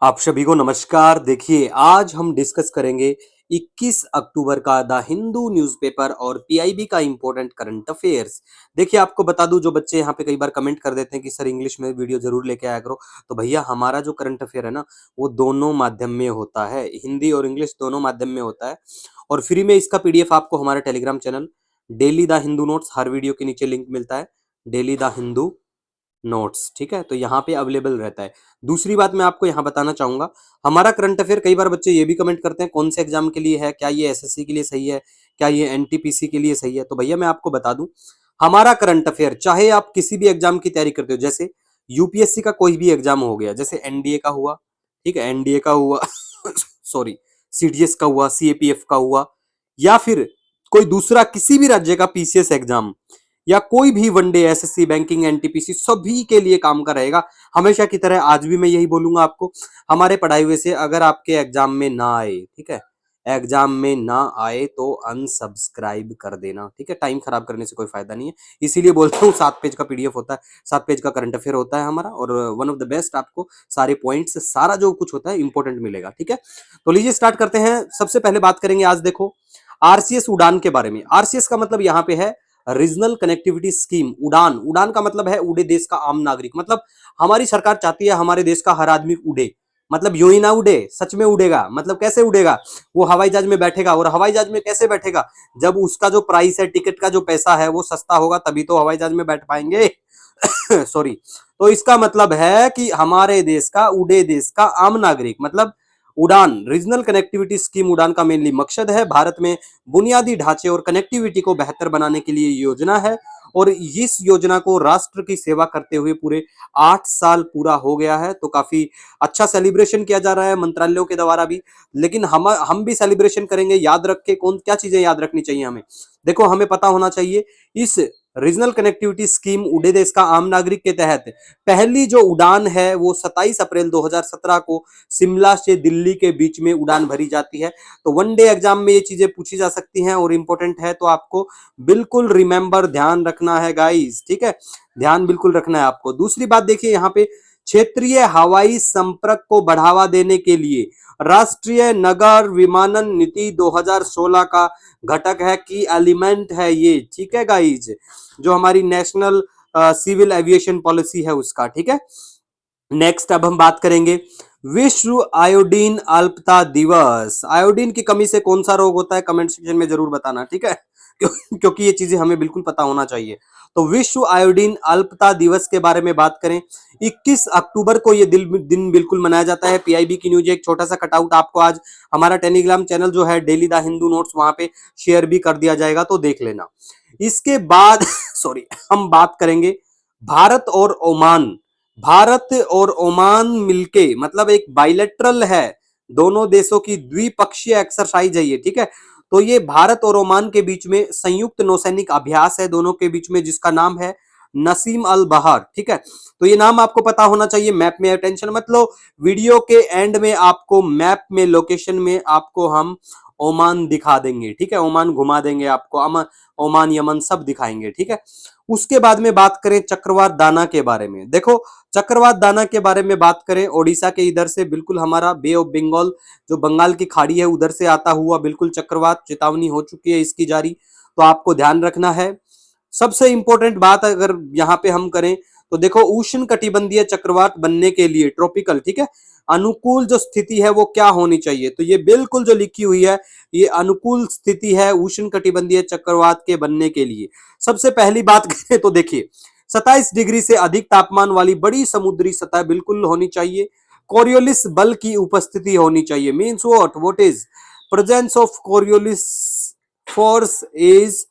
आप सभी को नमस्कार। देखिए, आज हम डिस्कस करेंगे 21 अक्टूबर का द हिंदू न्यूज़पेपर और पीआईबी का इम्पोर्टेंट करंट अफेयर्स। देखिए, आपको बता दूं, जो बच्चे यहाँ पे कई बार कमेंट कर देते हैं कि सर इंग्लिश में वीडियो जरूर लेके आया करो, तो भैया हमारा जो करंट अफेयर है ना, वो दोनों माध्यम में होता है, हिंदी और इंग्लिश दोनों माध्यम में होता है। और फ्री में इसका पीडीएफ आपको हमारे Telegram channel daily the Hindu notes, her video के नीचे लिंक मिलता है, डेली द हिंदू नोट्स, ठीक है, तो यहाँ पे अवेलेबल रहता है। दूसरी बात मैं आपको यहाँ बताना चाहूंगा, हमारा करंट अफेयर, कई बार बच्चे ये भी कमेंट करते हैं कौन से एग्जाम के लिए है, क्या ये एसएससी के लिए सही है, क्या ये एनटीपीसी के लिए सही है। तो भैया मैं आपको बता दूं, हमारा करंट अफेयर चाहे आप किसी भी एग्जाम की तैयारी करते हो, जैसे यूपीएससी का कोई भी एग्जाम हो गया, जैसे एनडीए का हुआ, ठीक है, एनडीए का हुआ सॉरी, सीडीएस का हुआ, सीएपीएफ का हुआ, या फिर कोई दूसरा किसी भी राज्य का पीसीएस एग्जाम, या कोई भी वनडे एसएससी, बैंकिंग, एनटीपीसी, सभी के लिए काम का रहेगा। हमेशा की तरह आज भी मैं यही बोलूंगा आपको, हमारे पढ़ाई हुए से अगर आपके एग्जाम में ना आए, ठीक है, एग्जाम में ना आए तो अनसब्सक्राइब कर देना, ठीक है, टाइम खराब करने से कोई फायदा नहीं है। इसीलिए बोलता हूँ 7 पेज का पीडीएफ होता है, 7 पेज का करंट अफेयर होता है हमारा, और वन ऑफ द बेस्ट, आपको सारे पॉइंट्स, सारा जो कुछ होता है इंपॉर्टेंट मिलेगा, ठीक है। तो लीजिए स्टार्ट करते हैं। सबसे पहले बात करेंगे आज, देखो, आरसीएस उड़ान के बारे में। आरसीएस का मतलब यहाँ पे है रीजनल कनेक्टिविटी स्कीम। उड़ान, उड़ान का मतलब है उड़े देश का आम नागरिक, मतलब हमारी सरकार चाहती है हमारे देश का हर आदमी उड़े, मतलब यूं ही ना उड़े, सच में उड़ेगा। मतलब कैसे उड़ेगा, वो हवाई जहाज में बैठेगा, और हवाई जहाज में कैसे बैठेगा, जब उसका जो प्राइस है, टिकट का जो पैसा है वो सस्ता होगा, तभी तो हवाई जहाज में बैठ पाएंगे सॉरी। तो इसका मतलब है कि हमारे देश का, उड़े देश का आम नागरिक, मतलब उड़ान, रीजनल कनेक्टिविटी स्कीम उड़ान का मेनली मकसद है भारत में बुनियादी ढांचे और कनेक्टिविटी को बेहतर बनाने के लिए योजना है। और इस योजना को राष्ट्र की सेवा करते हुए पूरे 8 साल पूरा हो गया है, तो काफी अच्छा सेलिब्रेशन किया जा रहा है मंत्रालयों के द्वारा भी। लेकिन हम भी सेलिब्रेशन करेंगे, याद रख के, कौन क्या चीजें याद रखनी चाहिए हमें, देखो हमें पता होना चाहिए, इस रीजनल कनेक्टिविटी स्कीम उड़े देश का आम नागरिक के तहत पहली जो उड़ान है वो 27 अप्रैल 2017 को शिमला से दिल्ली के बीच में उड़ान भरी जाती है। तो वन डे एग्जाम में ये चीजें पूछी जा सकती हैं और इंपॉर्टेंट है, तो आपको बिल्कुल रिमेंबर, ध्यान रखना है गाइस, ठीक है, ध्यान बिल्कुल रखना है आपको। दूसरी बात देखिए, यहाँ पे क्षेत्रीय हवाई संपर्क को बढ़ावा देने के लिए राष्ट्रीय नगर विमानन नीति 2016 का घटक है, की एलिमेंट है ये, ठीक है गाइज, जो हमारी नेशनल सिविल एविएशन पॉलिसी है उसका, ठीक है। नेक्स्ट अब हम बात करेंगे विश्व आयोडीन अल्पता दिवस। आयोडीन की कमी से कौन सा रोग होता है, कमेंट सेक्शन में जरूर बताना, ठीक है, क्योंकि ये चीजें हमें बिल्कुल पता होना चाहिए। तो विश्व आयोडीन अल्पता दिवस के बारे में बात करें, 21 अक्टूबर को ये दिन बिल्कुल मनाया जाता है। पीआईबी की न्यूज, एक छोटा सा कटआउट आपको आज हमारा टेलीग्राम चैनल जो है डेली द हिंदू नोट्स, वहां पे शेयर भी कर दिया जाएगा, तो देख लेना। इसके बाद सॉरी, हम बात करेंगे भारत और ओमान। भारत और ओमान मिलके, मतलब एक बाइलेटरल है, दोनों देशों की द्विपक्षीय एक्सरसाइज है ये, ठीक है। तो ये भारत और ओमान के बीच में संयुक्त नौसैनिक अभ्यास है दोनों के बीच में, जिसका नाम है नसीम अल बहार, ठीक है। तो ये नाम आपको पता होना चाहिए, मैप में टेंशन मत लो, वीडियो के एंड में आपको मैप में, लोकेशन में आपको हम ओमान दिखा देंगे, ठीक है, ओमान घुमा देंगे आपको, ओमान, यमन सब दिखाएंगे, ठीक है। उसके बाद में बात करें चक्रवात दाना के बारे में। देखो, चक्रवात दाना के बारे में बात करें, ओडिशा के इधर से बिल्कुल हमारा बे ऑफ बंगाल, जो बंगाल की खाड़ी है, उधर से आता हुआ बिल्कुल चक्रवात, चेतावनी हो चुकी है इसकी जारी, तो आपको ध्यान रखना है। सबसे इंपॉर्टेंट बात अगर यहाँ पे हम करें, तो देखो, उष्ण कटिबंधीय चक्रवात बनने के लिए, ट्रॉपिकल, ठीक है, अनुकूल जो स्थिति है वो क्या होनी चाहिए, तो ये बिल्कुल जो लिखी हुई है, ये अनुकूल स्थिति है उष्ण कटिबंधीय चक्रवात के बनने के लिए। सबसे पहली बात करें तो देखिए, 27 डिग्री से अधिक तापमान वाली बड़ी समुद्री सतह बिल्कुल होनी चाहिए। कोरियोलिस बल की उपस्थिति होनी चाहिए, means what is presence of Coriolis force is,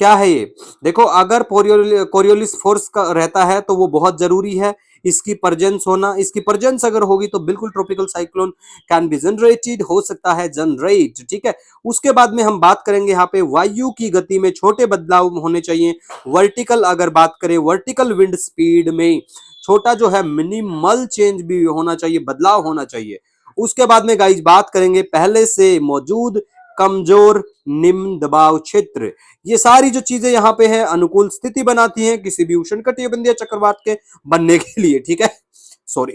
क्या है ये, देखो, अगर कोरियोलिस फोर्स का रहता है तो वो बहुत जरूरी है, इसकी प्रजेंस होना, इसकी प्रजेंस अगर होगी तो बिल्कुल tropical cyclone can be generated, हो सकता है जनरेट, ठीक है। उसके बाद में हम बात करेंगे यहाँ पे वायु की गति में छोटे बदलाव होने चाहिए। वर्टिकल अगर बात करें, वर्टिकल विंड स्पीड में छोटा जो है मिनिमल चेंज भी होना चाहिए, बदलाव होना चाहिए। उसके बाद में गाइज बात करेंगे पहले से मौजूद कमजोर निम्न दबाव क्षेत्र। ये सारी जो चीजें यहाँ पे है अनुकूल स्थिति बनाती हैं किसी भी उष्णकटिबंधीय चक्रवात के बनने के लिए, ठीक है, सॉरी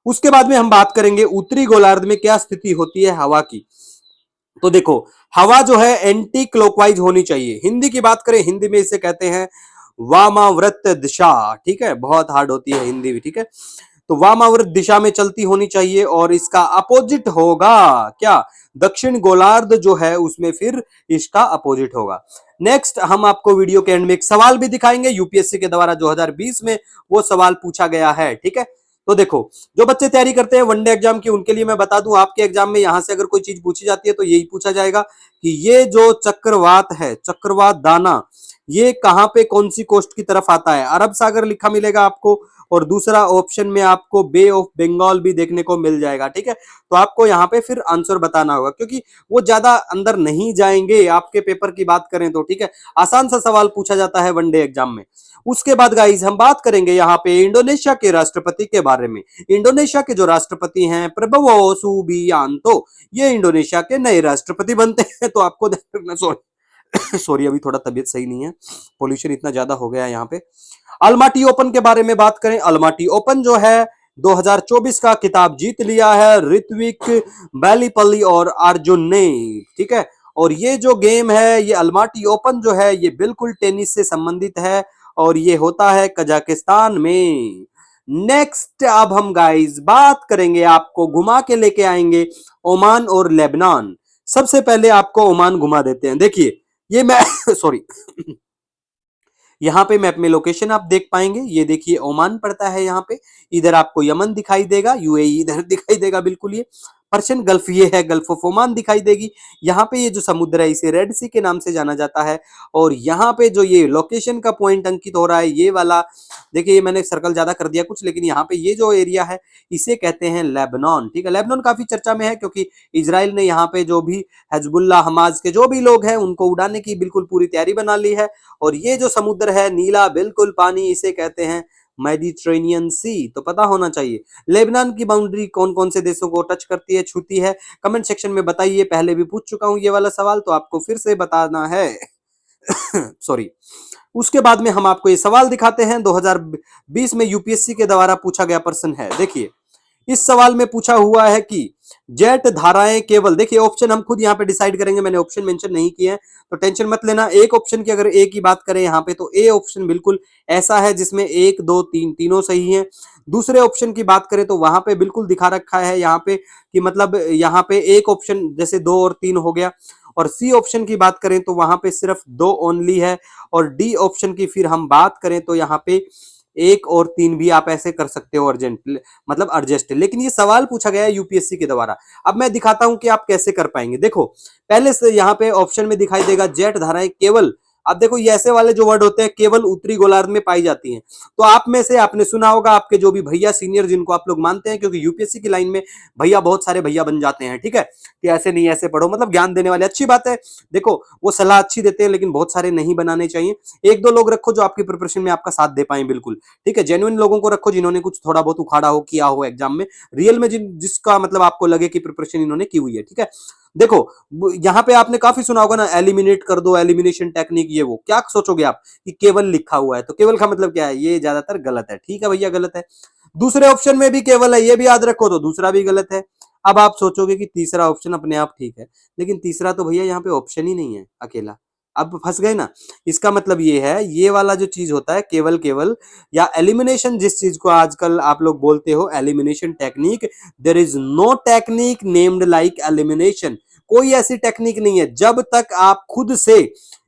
उसके बाद में हम बात करेंगे उत्तरी गोलार्ध में क्या स्थिति होती है हवा की। तो देखो, हवा जो है एंटी क्लॉकवाइज होनी चाहिए। हिंदी की बात करें, हिंदी में इसे कहते हैं वामाव्रत दिशा। ठीक है, बहुत हार्ड होती है हिंदी भी। ठीक है, तो वामाव्रत दिशा में चलती होनी चाहिए और इसका अपोजिट होगा क्या, दक्षिण गोलार्ध जो है उसमें फिर इसका अपोजिट होगा। नेक्स्ट हम आपको वीडियो के एंड में एक सवाल भी दिखाएंगे, यूपीएससी के द्वारा 2020 में वो सवाल पूछा गया है। ठीक है, तो देखो, जो बच्चे तैयारी करते हैं वनडे एग्जाम की, उनके लिए मैं बता दूं, आपके एग्जाम में यहां से अगर कोई चीज पूछी जाती है तो यही पूछा जाएगा कि ये जो चक्रवात है, चक्रवात दाना, ये कहां पे कौन सी कोस्ट की तरफ आता है। अरब सागर लिखा मिलेगा आपको, और दूसरा ऑप्शन में आपको बे ऑफ बंगाल भी देखने को मिल जाएगा। ठीक है, तो आपको यहाँ पे फिर आंसर बताना होगा, क्योंकि वो ज्यादा अंदर नहीं जाएंगे आपके पेपर की बात करें तो। ठीक है, आसान सा सवाल पूछा जाता है वनडे एग्जाम में। उसके बाद गाइज हम बात करेंगे यहाँ पे इंडोनेशिया के राष्ट्रपति के बारे में। इंडोनेशिया के जो राष्ट्रपति हैं प्रबोवो सुबियांतो, ये इंडोनेशिया के नए राष्ट्रपति बनते हैं। तो आपको ध्यान रखना, सॉरी सॉरी, अभी थोड़ा तबीयत सही नहीं है, पोल्यूशन इतना ज्यादा हो गया है यहाँ पे। अलमाटी ओपन के बारे में बात करें, अलमाटी ओपन जो है 2024 का खिताब जीत लिया है ऋत्विक बैलीपल्ली और अर्जुन ने। ठीक है, और ये जो गेम है, ये अलमाटी ओपन जो है, ये बिल्कुल टेनिस से संबंधित है और ये होता है कजाकिस्तान में। नेक्स्ट अब हम गाइस बात करेंगे, आपको घुमा के लेके आएंगे ओमान और लेबनान। सबसे पहले आपको ओमान घुमा देते हैं। देखिए, ये मैं सॉरी यहाँ पे मैप में लोकेशन आप देख पाएंगे, ये देखिए ओमान पड़ता है यहाँ पे, इधर आपको यमन दिखाई देगा, यूएई इधर दिखाई देगा बिल्कुल, ये पर्शियन गल्फ ये है, गल्फ ऑफ ओमान दिखाई देगी। यहाँ पे ये जो समुद्र है इसे रेड सी के नाम से जाना जाता है। और यहाँ पे जो ये लोकेशन का पॉइंट अंकित हो रहा है, ये वाला देखिए, ये मैंने सर्कल ज्यादा कर दिया कुछ, लेकिन यहाँ पे ये जो एरिया है इसे कहते हैं लेबनान। ठीक है, लेबनान काफी चर्चा में है क्योंकि इजराइल ने यहाँ पे जो भी हिजबुल्लाह हमास के जो भी लोग हैं उनको उड़ाने की बिल्कुल पूरी तैयारी बना ली है। और ये जो समुद्र है नीला बिल्कुल पानी, इसे कहते हैं मेडिटेरेनियन सी, तो पता होना चाहिए। लेबनान की बाउंड्री कौन कौन से देशों को टच करती है, छूती है, कमेंट सेक्शन में बताइए। पहले भी पूछ चुका हूं ये वाला सवाल, तो आपको फिर से बताना है सॉरी। उसके बाद में हम आपको ये सवाल दिखाते हैं, 2020 में यूपीएससी के द्वारा पूछा गया प्रश्न है। देखिए, इस सवाल में पूछा हुआ है कि जेट धाराएं केवल, देखिए ऑप्शन हम खुद यहाँ पे डिसाइड करेंगे, मैंने ऑप्शन मेंशन नहीं किए हैं तो टेंशन मत लेना। एक ऑप्शन की अगर ए की बात करें यहाँ पे, तो ए ऑप्शन बिल्कुल ऐसा है जिसमें एक दो तीन तीनों सही है। दूसरे ऑप्शन की बात करें तो वहां पे बिल्कुल दिखा रखा है यहाँ पे कि मतलब यहाँ पे एक ऑप्शन जैसे 2 और 3 हो गया। और सी ऑप्शन की बात करें तो वहां पे सिर्फ 2 ओनली है। और डी ऑप्शन की फिर हम बात करें तो यहाँ पे 1 और 3 भी आप ऐसे कर सकते हो अर्जेंट, मतलब एडजस्ट। लेकिन ये सवाल पूछा गया है यूपीएससी के द्वारा, अब मैं दिखाता हूं कि आप कैसे कर पाएंगे। देखो, पहले से यहाँ पे ऑप्शन में दिखाई देगा जेट धाराएं केवल। अब देखो, ये ऐसे वाले जो वर्ड होते हैं केवल उत्तरी गोलार्ध में पाई जाती हैं। तो आप में से आपने सुना होगा, आपके जो भी भैया सीनियर जिनको आप लोग मानते हैं, क्योंकि यूपीएससी की लाइन में भैया बहुत सारे भैया बन जाते हैं। ठीक है, कि ऐसे नहीं ऐसे पढ़ो, मतलब ज्ञान देने वाले, अच्छी बात है। देखो, वो सलाह अच्छी देते हैं लेकिन बहुत सारे नहीं बनाने चाहिए। एक दो लोग रखो जो आपकी प्रिपरेशन में आपका साथ दे पाए बिल्कुल। ठीक है, जेन्युइन लोगों को रखो जिन्होंने कुछ थोड़ा बहुत उखाड़ा हो, किया हो एग्जाम में, रियल में जिसका मतलब आपको लगे कि प्रिपरेशन इन्होंने की हुई है। ठीक है, देखो, यहाँ पे आपने काफी सुना होगा ना, एलिमिनेट कर दो, एलिमिनेशन टेक्निक, ये वो क्या सोचोगे आप कि केवल लिखा हुआ है, तो केवल का मतलब क्या है, ये ज्यादातर गलत है। ठीक है भैया, गलत है। दूसरे ऑप्शन में भी केवल है, ये भी याद रखो, तो दूसरा भी गलत है। अब आप सोचोगे कि तीसरा ऑप्शन अपने आप ठीक है, लेकिन तीसरा तो भैया यहाँ पे ऑप्शन ही नहीं है, अकेला। अब फंस गए ना। इसका मतलब ये है, ये वाला जो चीज होता है केवल केवल या एलिमिनेशन, जिस चीज को आजकल आप लोग बोलते हो elimination technique, there is no technique named like elimination. कोई ऐसी टेक्निक नहीं है जब तक आप खुद से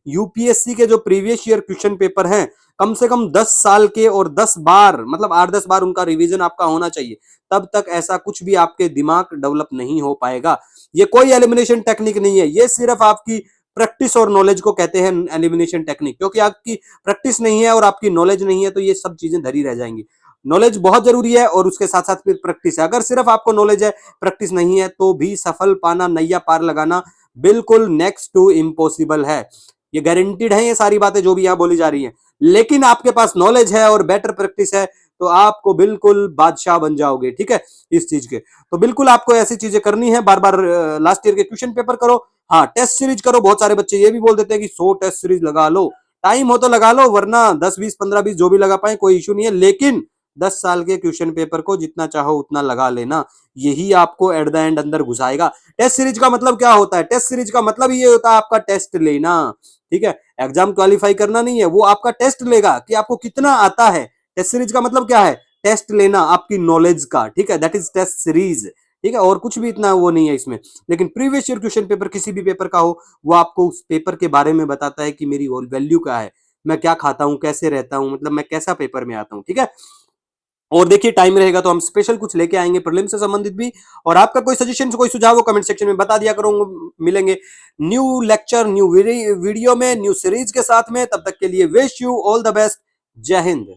यूपीएससी के जो प्रीवियस ईयर क्वेश्चन पेपर हैं, कम से कम 10 साल के और 10 बार, मतलब 8-10 बार उनका रिवीजन आपका होना चाहिए, तब तक ऐसा कुछ भी आपके दिमाग डेवलप नहीं हो पाएगा। ये कोई एलिमिनेशन टेक्निक नहीं है, ये सिर्फ आपकी प्रैक्टिस और नॉलेज को कहते हैं एलिमिनेशन टेक्निक। क्योंकि आपकी प्रैक्टिस नहीं है और आपकी नॉलेज नहीं है तो ये सब चीजें धरी रह जाएंगी। नॉलेज बहुत जरूरी है और उसके साथ साथ फिर प्रैक्टिस है। अगर सिर्फ आपको नॉलेज है, प्रैक्टिस नहीं है, तो भी सफल पाना, नैया पार लगाना बिल्कुल नेक्स्ट टू इम्पॉसिबल है। ये गारंटीड है, ये सारी बातें जो भी यहाँ बोली जा रही हैं। लेकिन आपके पास नॉलेज है और बेटर प्रैक्टिस है तो आपको बिल्कुल बादशाह बन जाओगे। ठीक है, इस चीज के तो बिल्कुल आपको ऐसी चीजें करनी है। बार बार लास्ट ईयर के क्वेश्चन पेपर करो, हाँ टेस्ट सीरीज करो। बहुत सारे बच्चे ये भी बोल देते हैं कि 100 टेस्ट सीरीज लगा लो, टाइम हो तो लगा लो, वरना 10 20 15 20 जो भी लगा पाए कोई इशू नहीं है। लेकिन 10 साल के क्वेश्चन पेपर को जितना चाहो उतना लगा लेना, यही आपको एट द एंड अंदर घुसाएगा। टेस्ट सीरीज का मतलब क्या होता है? टेस्ट सीरीज का मतलब ये होता है आपका टेस्ट लेना, ठीक है? एग्जाम क्वालिफाई करना नहीं है, वो आपका टेस्ट लेगा कि आपको कितना आता है। टेस्ट सीरीज का मतलब क्या है? टेस्ट लेना आपकी नॉलेज का, ठीक है? दैट इज टेस्ट सीरीज, ठीक है? और कुछ भी इतना वो नहीं है इसमें। लेकिन प्रीवियस ईयर क्वेश्चन पेपर किसी भी पेपर का हो, वो आपको उस पेपर के बारे में बताता है कि मेरी वैल्यू क्या है, मैं क्या खाता हूँ, कैसे रहता हूँ, मतलब मैं कैसा पेपर में आता हूँ, ठीक है? और देखिए टाइम रहेगा तो हम स्पेशल कुछ लेके आएंगे प्रीलिम से संबंधित भी। और आपका कोई सजेशन, कोई सुझाव हो कमेंट सेक्शन में बता दिया करो। मिलेंगे न्यू लेक्चर, न्यू वीडियो में, न्यू सीरीज के साथ में। तब तक के लिए wish you all the best. जय हिंद।